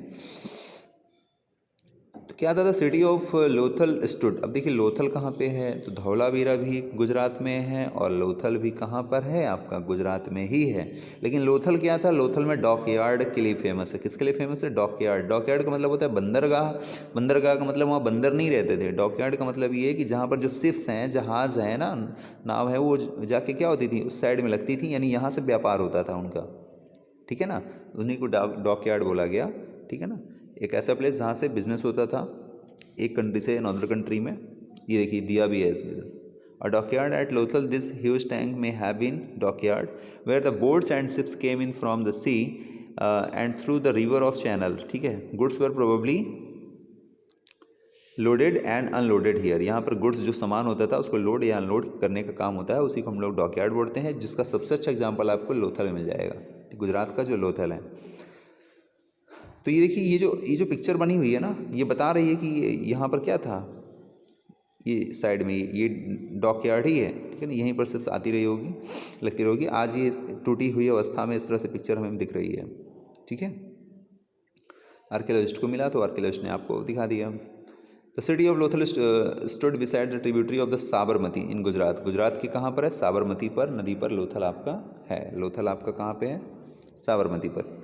तो क्या था, सिटी ऑफ लोथल स्टूड. अब देखिए लोथल कहाँ पे है, तो धौलावीरा भी गुजरात में है और लोथल भी कहाँ पर है, आपका गुजरात में ही है. लेकिन लोथल क्या था, लोथल में डॉकयार्ड के लिए फेमस है. किसके लिए फेमस है, डॉकयार्ड. डॉकयार्ड का मतलब होता है बंदरगाह. बंदरगाह का मतलब वहाँ बंदर नहीं रहते थे. डॉकयार्ड का मतलब ये है कि जहाँ पर जो शिप्स हैं, जहाज़ हैं ना, नाव है, वो जाके क्या होती थी, उस साइड में लगती थी, यानी यहाँ से व्यापार होता था उनका, ठीक है ना. उन्हीं को डॉकयार्ड बोला गया, ठीक है ना. एक ऐसा प्लेस जहाँ से बिजनेस होता था एक कंट्री से अनदर कंट्री में. ये देखिए दिया भी है इसमें. A dockyard at Lothal. This huge tank may have been dockyard where the boats and ships came in from the sea and through the river of channel. ठीक है, goods were probably loaded and unloaded here. यहाँ पर गुड्स जो सामान होता था उसको लोड या अनलोड करने का काम होता है, उसी को हम लोग डॉकयार्ड बोलते हैं, जिसका सबसे अच्छा एग्जाम्पल आपको लोथल में मिल जाएगा, गुजरात का जो लोथल है. तो ये देखिए ये जो पिक्चर बनी हुई है ना, ये बता रही है कि यहाँ पर क्या था, ये साइड में ये डॉकयार्ड ही है, ठीक है ना. यहीं पर सिर्फ आती रही होगी, लगती रहोगी. आज ये टूटी हुई अवस्था में इस तरह से पिक्चर हमें दिख रही है, ठीक है. आर्कियोलॉजिस्ट को मिला तो आर्कियोलॉजिस्ट ने आपको दिखा दिया. The city of Lothal stood beside the tributary of the Sabarmati in Gujarat. Gujarat की कहाँ पर है, साबरमती पर, नदी पर लोथल आपका है. लोथल आपका कहाँ पे है, साबरमती पर.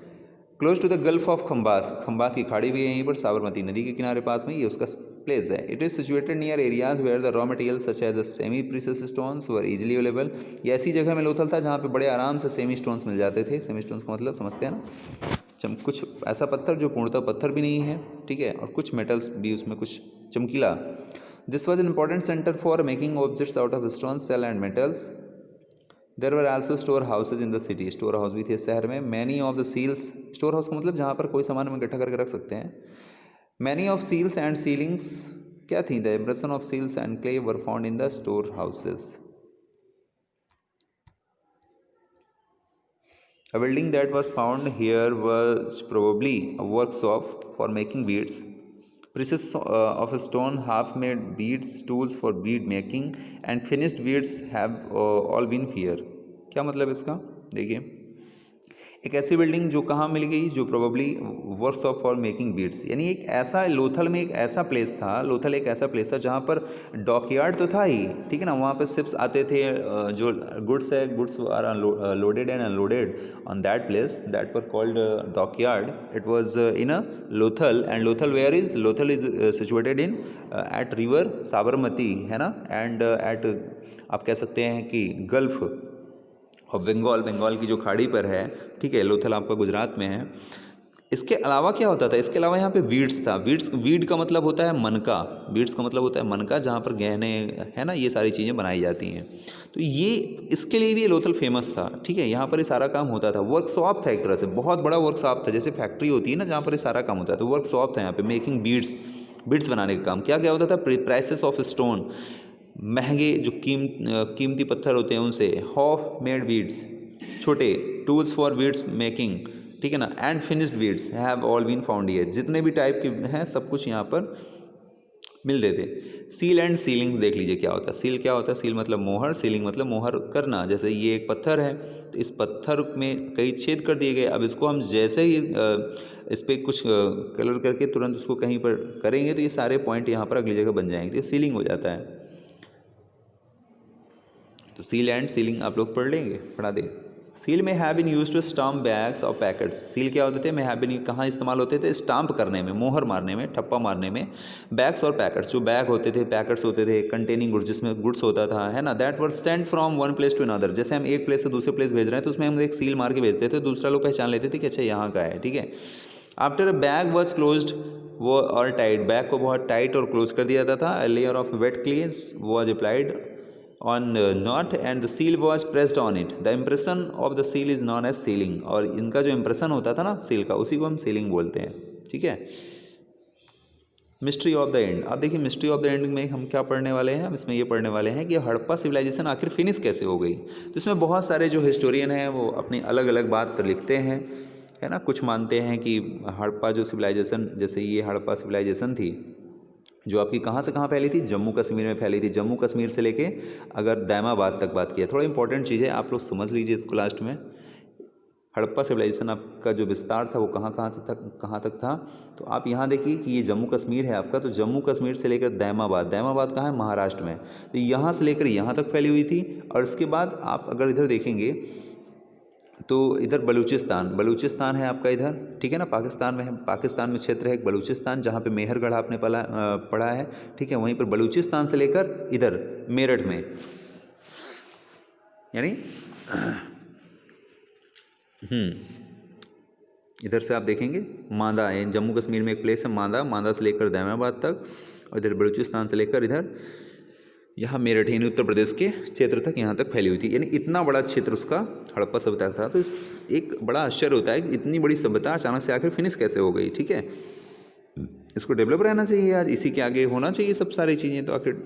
Close to the gulf of Khambat. Khambat की खाड़ी भी है यहीं पर, साबरमती नदी के किनारे पास में, ये उसका प्लेस है. It is situated near areas where the raw material such as the semi precious stones were easily available. ये ऐसी जगह में लोथल था जहाँ पे बड़े आराम से सेमी स्टोन्स मिल जाते थे. सेमी स्टोन्स का मतलब समझते हैं ना, कुछ ऐसा पत्थर जो पूर्णतः पत्थर भी नहीं है, ठीक है, और कुछ मेटल्स भी उसमें कुछ चमकीला. This was an important centre for making objects out of stone, shell and metals. There were also store houses in the city. Store house भी थे शहर में. Many of the seals. Store house का मतलब जहाँ पर कोई सामान हम इकट्ठा करके रख सकते हैं. Many of seals and sealings क्या थी, the impression of seals and clay were found in the store houses. A building that was found here was probably a workshop for making beads. Pieces of stone, half-made beads, tools for bead making, and finished beads have all been here. क्या मतलब इसका, देखिए एक ऐसी बिल्डिंग जो कहाँ मिल गई, जो probably workshop for making beads, यानी एक ऐसा लोथल में एक ऐसा प्लेस था, लोथल एक ऐसा प्लेस था जहाँ पर डॉकयार्ड तो था ही, ठीक है ना. वहाँ पर शिप्स आते थे, जो गुड्स है, goods are loaded and unloaded on that place, that were called dockyard. It was in a Lothal. And Lothal where is, Lothal is situated in at river Sabarmati, है ना, एंड एट आप कह सकते हैं कि गल्फ और बंगाल की जो खाड़ी पर है, ठीक है. लोथल आपका गुजरात में है. इसके अलावा क्या होता था, इसके अलावा यहाँ पे वीड्स था. वीड का मतलब होता है मनका. वीड्स का मतलब होता है मनका, जहाँ पर गहने, है ना, ये सारी चीज़ें बनाई जाती हैं. तो ये इसके लिए भी ये लोथल फेमस था, ठीक है. यहाँ पर ये सारा काम होता था. वर्कशॉप था एक तरह से, बहुत बड़ा वर्कशॉप था, जैसे फैक्ट्री होती है ना जहाँ पर ये सारा काम होता है, तो वर्कशॉप था यहाँ पे. मेकिंग बीड्स बनाने का काम. क्या क्या होता था, प्राइसेस ऑफ स्टोन, महंगे जो कीमती पत्थर होते हैं उनसे. हाफ मेड बीड्स, छोटे. टूल्स फॉर बीड्स मेकिंग, ठीक है ना. And finished beads have all been found here. जितने भी टाइप के हैं सब कुछ यहाँ पर मिलते थे. सील एंड सीलिंग देख लीजिए क्या होता है. सील क्या होता है, सील मतलब मोहर, सीलिंग मतलब मोहर करना. जैसे ये एक पत्थर है, तो इस पत्थर में कई छेद कर दिए गए. अब इसको हम जैसे ही इस पर कुछ कलर करके तुरंत उसको कहीं पर करेंगे तो ये सारे पॉइंट यहाँ पर अगली जगह बन जाएंगे, तो ये सीलिंग हो जाता है. तो सील एंड सीलिंग आप लोग पढ़ लेंगे, पढ़ा दें. सील में have been use to stamp bags और पैकेट्स। सील क्या होते थे, में हैव बीन कहाँ इस्तेमाल होते थे, स्टाम्प करने में, मोहर मारने में, ठप्पा मारने में। बैग्स और पैकेट्स, जो बैग होते थे, पैकेट्स होते थे कंटेनिंग गुड्स, जिसमें गुड्स होता था, है ना, that were sent from one place to another. जैसे हम एक प्लेस से दूसरे प्लेस भेज रहे हैं तो उसमें हम एक सील मार के भेजते थे, दूसरा लोग पहचान लेते थे कि अच्छा यहाँ का है, ठीक है। After a bag was closed, वो और टाइट, बैग को बहुत टाइट और क्लोज कर दिया जाता था। Layer of wet clays was applied on knot and the seal was pressed on it. The impression of the seal is known as sealing। और इनका जो impression होता था ना सील का, उसी को हम सीलिंग बोलते हैं, ठीक है। Mystery of the end. अब देखिए मिस्ट्री ऑफ द एंड में हम क्या पढ़ने वाले हैं, हम इसमें ये पढ़ने वाले हैं कि हड़प्पा सिविलाइजेशन आखिर फिनिश कैसे हो गई। तो इसमें बहुत सारे जो हिस्टोरियन हैं वो अपनी अलग अलग बात लिखते हैं, है ना। कुछ मानते हैं कि हड़प्पा जो सिविलाइजेशन, जैसे ये हड़प्पा सिविलाइजेशन थी जो आपकी कहाँ से कहाँ फैली थी, जम्मू कश्मीर में फैली थी। जम्मू कश्मीर से लेके अगर दैमाबाद तक बात किया, थोड़ा इंपॉर्टेंट चीज़ है, आप लोग समझ लीजिए इसको लास्ट में। हड़प्पा सिविलाइजेशन आपका जो विस्तार था वो कहाँ तक था, तो आप यहाँ देखिए कि ये जम्मू कश्मीर है आपका, तो जम्मू कश्मीर से लेकर दैमाबाद कहाँ है, महाराष्ट्र में, तो यहाँ से लेकर यहाँ तक फैली हुई थी। और इसके बाद आप अगर इधर देखेंगे तो इधर बलूचिस्तान है आपका इधर, ठीक है ना, पाकिस्तान में है, पाकिस्तान में क्षेत्र है एक बलूचिस्तान, जहाँ पे मेहरगढ़ आपने पढ़ा है, ठीक है। वहीं पर बलूचिस्तान से लेकर इधर मेरठ में, यानी इधर से आप देखेंगे मांदा है, जम्मू कश्मीर में एक प्लेस है मांदा से लेकर दैमाबाद तक, और इधर बलूचिस्तान से लेकर इधर यहाँ मेरठ यानी उत्तर प्रदेश के क्षेत्र तक यहाँ तक फैली हुई थी। यानी इतना बड़ा क्षेत्र उसका हड़प्पा सभ्यता था। तो एक बड़ा आश्चर्य होता है कि इतनी बड़ी सभ्यता अचानक से आखिर फिनिश कैसे हो गई, ठीक है। इसको डेवलप रहना चाहिए यार, इसी के आगे होना चाहिए सब सारी चीज़ें, तो आखिर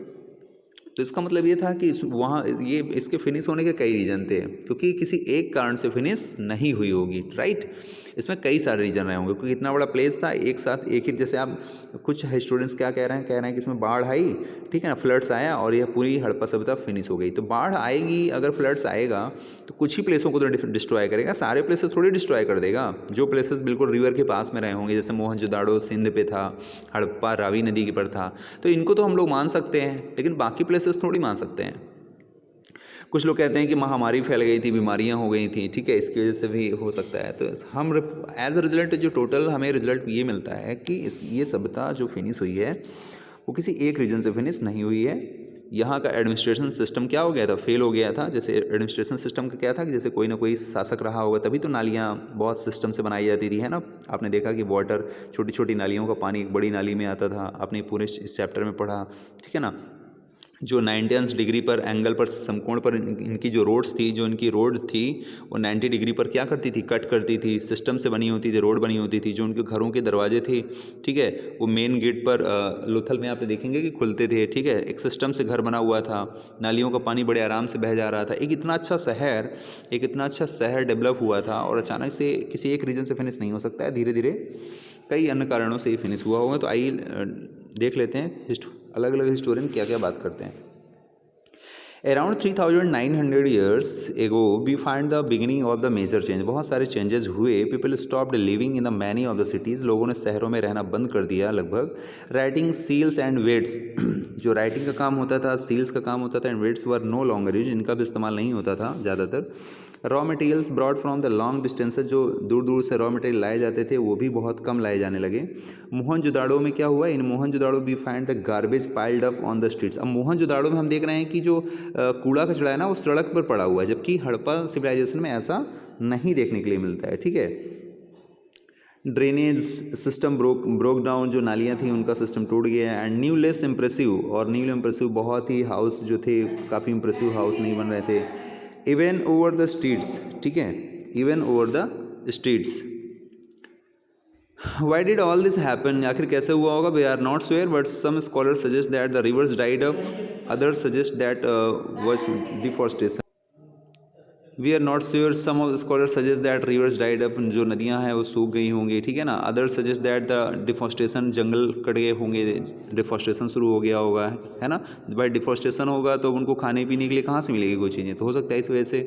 तो इसका मतलब ये था कि वहाँ ये इसके फिनिश होने के कई रीज़न थे, क्योंकि किसी एक कारण से फिनिश नहीं हुई होगी, राइट। इसमें कई सारे रीज़न रहे होंगे, क्योंकि इतना बड़ा प्लेस था एक साथ एक ही, जैसे आप कुछ स्टूडेंट्स क्या कह रहे हैं कि इसमें बाढ़ आई, ठीक है ना, फ्लड्स आया और यह पूरी हड़प्पा सभ्यता फिनिश हो गई। तो बाढ़ आएगी, अगर फ्लड्स आएगा तो कुछ ही प्लेसों को तो डिस्ट्रॉय करेगा, सारे प्लेसेस थोड़ी डिस्ट्रॉय कर देगा। जो प्लेसेस बिल्कुल रिवर के पास में रहे होंगे, जैसे मोहनजोदाड़ो सिंध पे था, हड़प्पा रावी नदी के पर था, तो इनको तो हम लोग मान सकते हैं, लेकिन बाकी प्लेसेस थोड़ी मान सकते हैं। कुछ लोग कहते हैं कि महामारी फैल गई थी, बीमारियां हो गई थी, ठीक है, इसकी वजह से भी हो सकता है। तो हम एज अ रिजल्ट जो टोटल हमें रिजल्ट ये मिलता है कि ये सभ्यता जो फिनिश हुई है वो किसी एक रीजन से फिनिश नहीं हुई है। यहाँ का एडमिनिस्ट्रेशन सिस्टम क्या हो गया था, फेल हो गया था। जैसे एडमिनिस्ट्रेशन सिस्टम का क्या था कि जैसे कोई ना कोई शासक रहा होगा, तभी तो नालियाँ बहुत सिस्टम से बनाई जाती थी, है ना। आपने देखा कि वाटर, छोटी छोटी नालियों का पानी एक बड़ी नाली में आता था, आपने पूरे इस चैप्टर में पढ़ा, ठीक है ना। जो 90 डिग्री पर एंगल पर समकोण पर इनकी जो रोड्स थी, जो इनकी रोड थी वो 90 डिग्री पर क्या करती थी, कट करती थी, सिस्टम से बनी होती थी, रोड बनी होती थी। जो उनके घरों के दरवाजे थे, ठीक है, वो मेन गेट पर लोथल में आप देखेंगे कि खुलते थे, ठीक है, एक सिस्टम से घर बना हुआ था, नालियों का पानी बड़े आराम से बह जा रहा था। एक इतना अच्छा शहर डेवलप हुआ था, और अचानक से किसी एक रीजन से फिनिश नहीं हो सकता है, धीरे धीरे कई अन्य कारणों से ही फिनिश हुआ होगा। तो आइए देख लेते हैं अलग अलग हिस्टोरियन क्या क्या बात करते हैं। Around 3900 years ago we find the beginning of the major change. बहुत सारे चेंजेस हुए। People stopped living in the many of the cities. लोगों ने शहरों में रहना बंद कर दिया लगभग। राइटिंग सील्स एंड वेट्स, जो राइटिंग का काम होता था, सील्स का काम होता था, and weights were no longer use, इनका भी इस्तेमाल नहीं होता था ज़्यादातर। Raw materials brought from the long distances, जो दूर दूर से रॉ मटेरियल लाए जाते थे वो भी बहुत कम लाए जाने लगे। मोहनजोदाड़ो में क्या हुआ, in Mohenjodaro we find the garbage piled up on the streets. अब मोहनजोदाड़ो में हम देख रहे हैं कि जो कूड़ा कचड़ा है ना वो सड़क पर पड़ा हुआ है, जबकि हड़प्पा सिविलाइजेशन में ऐसा नहीं देखने के लिए मिलता है, ठीक है। ड्रेनेज सिस्टम ब्रोक डाउन, जो नालियाँ थी उनका सिस्टम टूट गया। एंड न्यू लेस इम्प्रेसिव, और न्यू इम्प्रेसिव बहुत ही हाउस जो थे काफ़ी इम्प्रेसिव हाउस नहीं बन रहे थे। इवन ओवर द स्ट्रीट्स, ठीक है, even over the streets. Why did all this happen, आखिर कैसे हुआ होगा, we are not sure, but some scholar suggest that the rivers dried up, others suggest that was deforestation. We are not sure, some of scholar suggest that rivers dried up, जो नदियाँ हैं वो सूख गई होंगी, ठीक है ना। Others suggest that the deforestation, jungle cut गए होंगे, डिफॉरेस्टेशन शुरू हो गया होगा, है ना। भाई डिफॉरेस्टेशन होगा तो उनको खाने पीने के लिए कहाँ से मिलेगी कोई चीज़ें, तो हो सकता है इस वजह से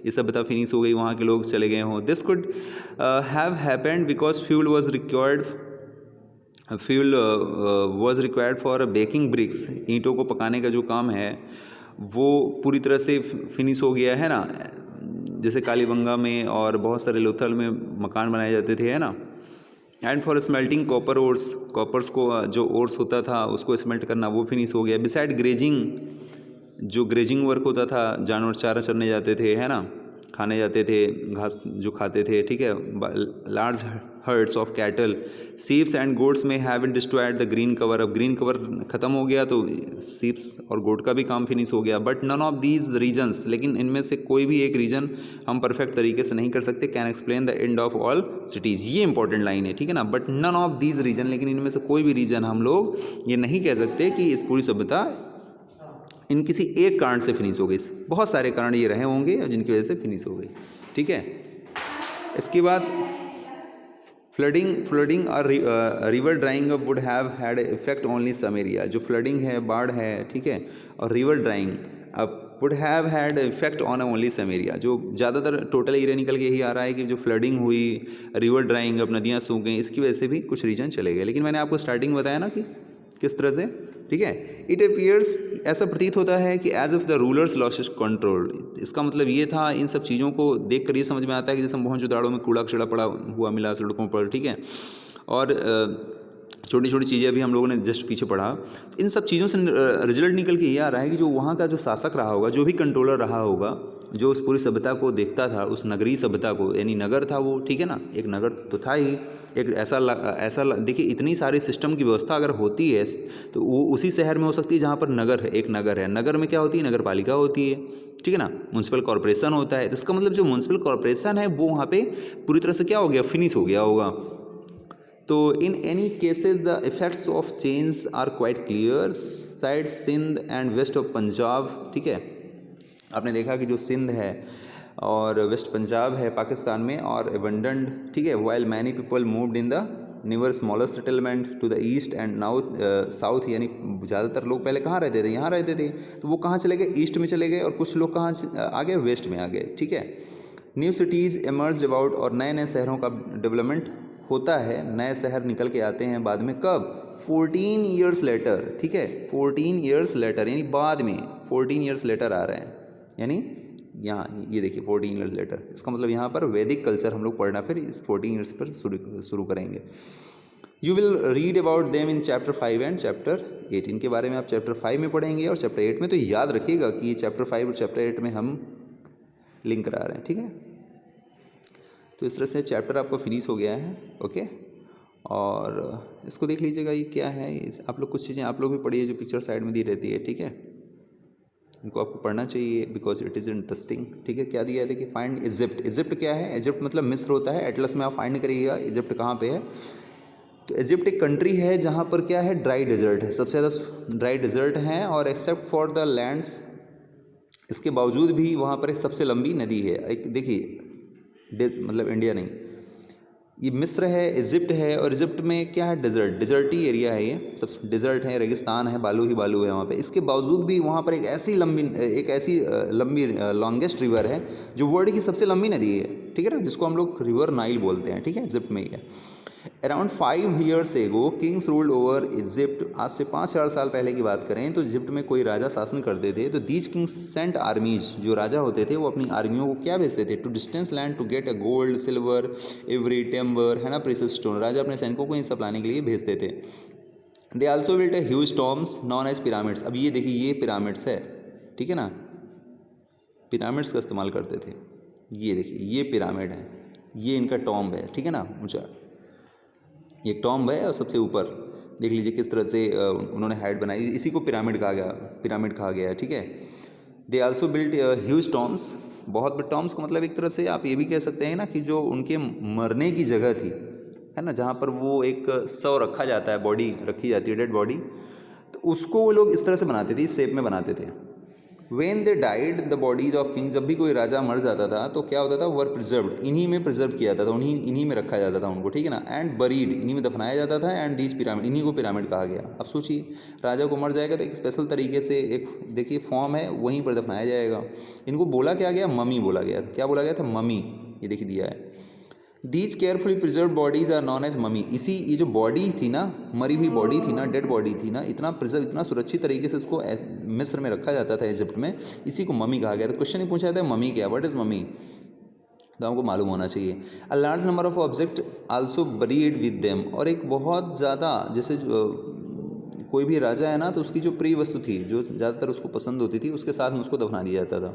ये सभ्यता फिनिश हो गई, वहाँ के लोग चले गए हों। This could have happened because fuel was required for baking bricks. ईंटों को पकाने का जो काम है वो पूरी तरह से फिनिश हो गया है ना, जैसे कालीबंगा में और बहुत सारे लोथल में मकान बनाए जाते थे, है ना। And for smelting copper ores, coppers को जो ओर्स होता था उसको स्मेल्ट करना, वो फिनिश हो गया। बिसाइड ग्रेजिंग, जो ग्रेजिंग वर्क होता था, जानवर चारा चरने जाते थे, है ना, खाने जाते थे, घास जो खाते थे, ठीक है। Large herds of cattle, sheeps and goats may have been destroyed the green cover. अब ग्रीन कवर खत्म हो गया तो सीप्स और गोट का भी काम फिनिश हो गया। But none of these reasons, लेकिन इनमें से कोई भी एक रीजन हम परफेक्ट तरीके से नहीं कर सकते, can explain the end of all cities. ये इंपॉर्टेंट लाइन है, ठीक है ना। But none of these reason, लेकिन इनमें से कोई भी रीजन हम लोग ये नहीं कह सकते कि इस पूरी सभ्यता इन किसी एक कारण से फिनिश हो गई। बहुत सारे कारण ये रहे होंगे जिनकी वजह से फिनिश हो गई, ठीक है। इसके बाद फ्लडिंग और river drying up would have had effect only some area. जो फ्लडिंग है, बाढ़ है, ठीक है, और river drying up would have had effect on only some area. जो ज़्यादातर टोटल एरिया निकल के यही आ रहा है कि जो फ्लडिंग हुई, रिवर ड्राइंग, अब नदियाँ सूख गई, इसकी वजह से भी कुछ रीजन चले गए। लेकिन मैंने आपको स्टार्टिंग बताया ना कि किस तरह से, ठीक है। इट अपीयर्स, ऐसा प्रतीत होता है कि age of the rulers lost control. इसका मतलब ये था, इन सब चीज़ों को देख कर ये समझ में आता है कि जैसे मोहनजोदाड़ो में कूड़ा कचड़ा पड़ा हुआ मिला सड़कों पर, ठीक है, और छोटी छोटी चीज़ें भी हम लोगों ने जस्ट पीछे पढ़ा। इन सब चीज़ों से रिजल्ट निकल के ये आ रहा है कि जो वहाँ का जो शासक रहा होगा, जो भी कंट्रोलर रहा होगा, जो उस पूरी सभ्यता को देखता था, उस नगरीय सभ्यता को, यानी नगर था वो, ठीक है ना, एक नगर तो था ही। एक ऐसा देखिए, इतनी सारी सिस्टम की व्यवस्था अगर होती है तो वो उसी शहर में हो सकती है जहाँ पर नगर है, एक नगर है। नगर में क्या होती है, नगर पालिका होती है, ठीक है ना, म्यूनसिपल कॉर्पोरेशन होता है। तो इसका मतलब जो म्यूनसिपल कॉर्पोरेशन है वो वहाँ पे पूरी तरह से क्या हो गया, फिनिश हो गया होगा। तो in any cases the effects of change are quite clear. Side Sindh and west of Punjab, ठीक है, आपने देखा कि जो सिंध है और वेस्ट पंजाब है पाकिस्तान में, और एबंडेंट, ठीक है, while many people moved in the newer smaller settlement to the east and north south. यानी ज़्यादातर लोग पहले कहाँ रहते थे, यहाँ रहते थे, तो वो कहाँ चले गए, ईस्ट में चले गए, और कुछ लोग कहाँ आ गए, वेस्ट में आ गए, ठीक है। न्यू सिटीज़ एमर्ज अबाउट, और नए नए शहरों का डेवलपमेंट होता है, नए शहर निकल के आते हैं बाद में, कब, 14 ईयर्स लेटर, ठीक है, 14 ईयर्स लेटर, यानी बाद में 14 ईयर्स लेटर आ रहे हैं। यानी यहाँ ये देखिए 14 ईयर्स लेटर, इसका मतलब यहाँ पर वैदिक कल्चर हम लोग पढ़ना फिर इस 14 ईयर्स पर शुरू करेंगे। You will read about them in chapter 5 and chapter 8। इनके बारे में आप चैप्टर 5 में पढ़ेंगे और चैप्टर 8 में। तो याद रखिएगा कि चैप्टर 5 और चैप्टर 8 में हम लिंक करा रहे हैं, ठीक है। तो इस तरह से चैप्टर आपका फिनिश हो गया है, ओके। और इसको देख लीजिएगा, ये क्या है, आप लोग कुछ चीज़ें आप लोग भी पढ़िए जो पिक्चर साइड में दी रहती है, ठीक है। इनको आपको पढ़ना चाहिए बिकॉज इट इज़ इंटरेस्टिंग, ठीक है। क्या दिया है, देखिए, फाइंड इजिप्ट। इजिप्ट क्या है, इजिप्ट मतलब मिस्र होता है। एटलस में आप फाइंड करिएगा इजिप्ट कहाँ पे है। तो इजिप्ट एक कंट्री है जहाँ पर क्या है, ड्राई डेजर्ट है, सबसे ज़्यादा ड्राई डेजर्ट हैं, और एक्सेप्ट फॉर द लैंड्स, इसके बावजूद भी वहाँ पर एक सबसे लंबी नदी है। एक देखिए, मतलब इंडिया नहीं, ये मिस्र है, इजिप्ट है, और इजिप्ट में क्या है, डेजर्ट, डेजर्टी एरिया है, ये सब डेजर्ट है, रेगिस्तान है, बालू ही बालू है वहाँ पे। इसके बावजूद भी वहाँ पर एक ऐसी लंबी लॉन्गेस्ट रिवर है जो वर्ल्ड की सबसे लंबी नदी है, ठीक है ना, जिसको हम लोग रिवर नाइल बोलते हैं, ठीक है, इजिप्ट में ही है। Around 5 years ago Kings ruled over Egypt. आज से 5,000 साल पहले की बात करें तो इजिप्ट में कोई राजा शासन करते थे। तो दीज किंग्स सेंट आर्मीज, जो राजा होते थे वो अपनी आर्मियों को क्या भेजते थे, to distance land to get a gold, silver, ivory timber, है ना, प्रीशियस स्टोन। राजा अपने सैनिकों को इन सब लाने के लिए भेजते थे। They also built a huge tombs known as pyramids. अब ये देखिए, ये पिरामिड्स है, ठीक है ना, पिरामिड्स का इस्तेमाल करते थे। ये देखिए, ये पिरामिड है, ये इनका टॉम्ब है, ठीक है ना, ऊँचा ये टॉम्ब है, और सबसे ऊपर देख लीजिए किस तरह से उन्होंने हाइट बनाई, इसी को पिरामिड कहा गया है, ठीक है। दे आल्सो बिल्ट ह्यूज टॉम्स। बहुत बड़े टॉम्स का मतलब एक तरह से आप ये भी कह सकते हैं ना कि जो उनके मरने की जगह थी, है ना, जहाँ पर वो एक शव रखा जाता है, बॉडी रखी जाती है, डेड बॉडी, तो उसको वो लोग इस तरह से बनाते थे, इस शेप में बनाते थे। When they died the bodies of king, जब भी कोई राजा मर जाता था तो क्या होता था, वर प्रिजर्व्ड, इन्हीं में प्रिजर्व किया जाता था, इन्हीं में रखा जाता था उनको, ठीक है ना, एंड बरीड, इन्हीं में दफनाया जाता था, एंड दीज पिरामिड, इन्हीं को पिरामिड कहा गया। अब सोचिए, राजा को मर जाएगा तो एक स्पेशल तरीके से एक देखिए फॉर्म है, वहीं पर दफनाया जाएगा। इनको बोला क्या गया, ममी बोला गया। क्या बोला गया था, ममी, ये देखिए दिया है। These carefully preserve bodies are known as mummy. ये जो बॉडी थी ना, मरी हुई बॉडी थी ना, डेड बॉडी थी ना, इतना प्रिजर्व, इतना सुरक्षित तरीके से इसको मिस्र में रखा जाता था, इजिप्ट में, इसी को ममी कहा गया। तो क्वेश्चन ही पूछा था, ममी क्या, व्हाट इज ममी। तो हमको मालूम होना चाहिए। A large number of object also buried with them, और एक बहुत ज़्यादा, जैसे कोई भी राजा है ना, तो उसकी जो प्रिय वस्तु थी जो ज़्यादातर उसको पसंद होती थी, उसके साथ में उसको दफना दिया जाता था।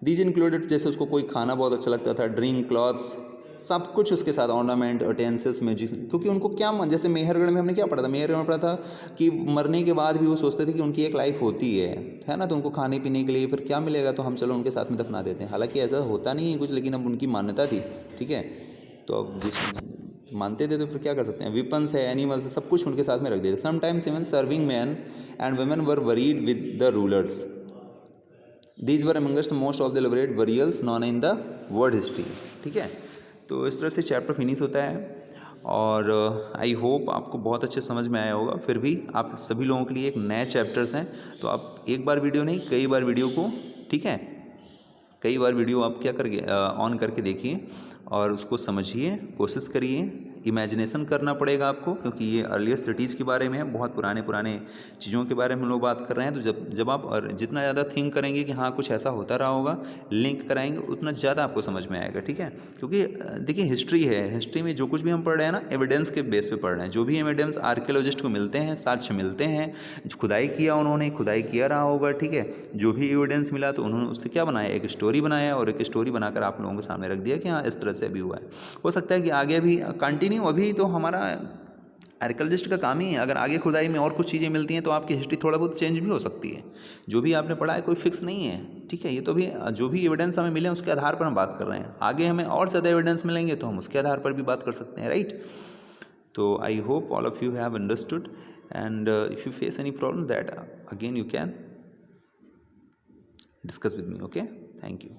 दीज इंक्लूडेड, जैसे उसको कोई खाना बहुत अच्छा लगता था, ड्रिंक, क्लॉथ्स, सब कुछ उसके साथ, ऑर्नामेंट, अटेंसिल्स, म्यूजिक, क्योंकि उनको क्या मन, जैसे मेहरगढ़ में हमने क्या पढ़ा था, मेहरगढ़ में पढ़ा था कि मरने के बाद भी वो सोचते थे कि उनकी एक लाइफ होती है ना, तो उनको खाने पीने के लिए फिर क्या मिलेगा, तो हम चलो उनके साथ में दफना देते हैं। हालांकि ऐसा होता नहीं है कुछ, लेकिन अब उनकी मान्यता थी, ठीक है। तो अब जिस मानते थे तो फिर क्या कर सकते हैं। विपन्स है, एनिमल्स है, सब कुछ उनके साथ में रख देते। Sometimes even serving man and women were worried with the rulers. These were amongst most of the elaborate burials non in the world history, ठीक है। तो इस तरह से चैप्टर फिनिश होता है, और आई होप आपको बहुत अच्छे समझ में आया होगा। फिर भी आप सभी लोगों के लिए एक नए चैप्टर्स हैं, तो आप एक बार वीडियो नहीं, कई बार वीडियो को, ठीक है, कई बार वीडियो आप क्या करके ऑन करके देखिए और उसको समझिए, कोशिश करिए। इमेजिनेशन करना पड़ेगा आपको, क्योंकि ये अर्लियर सिटीज़ के बारे में है, बहुत पुराने पुराने चीज़ों के बारे में हम लोग बात कर रहे हैं। तो जब आप और जितना ज़्यादा थिंक करेंगे कि हाँ कुछ ऐसा होता रहा होगा, लिंक कराएंगे, उतना ज़्यादा आपको समझ में आएगा, ठीक है। क्योंकि देखिए हिस्ट्री है, हिस्ट्री में जो कुछ भी हम पढ़ रहे हैं ना, एविडेंस के बेस पे पढ़ रहे हैं। जो भी एविडेंस आर्कियोलॉजिस्ट को मिलते हैं, साक्ष्य मिलते हैं, खुदाई किया उन्होंने, खुदाई किया रहा होगा, ठीक है, जो भी एविडेंस मिला तो उन्होंने उससे क्या बनाया, एक स्टोरी बनाया, और एक स्टोरी बनाकर आप लोगों के सामने रख दिया कि हाँ इस तरह से अभी हुआ है। हो सकता है कि आगे भी कंटिन्यू, अभी तो हमारा आर्कियोलॉजिस्ट का काम ही है, अगर आगे खुदाई में और कुछ चीज़ें मिलती हैं तो आपकी हिस्ट्री थोड़ा बहुत चेंज भी हो सकती है। जो भी आपने पढ़ा है कोई फिक्स नहीं है, ठीक है। ये तो भी जो भी एविडेंस हमें मिले उसके आधार पर हम बात कर रहे हैं, आगे हमें और ज़्यादा एविडेंस मिलेंगे तो हम उसके आधार पर भी बात कर सकते हैं, राइट। तो I hope all of you have understood, and if you face any problem, that again you can discuss with me. Okay, thank you.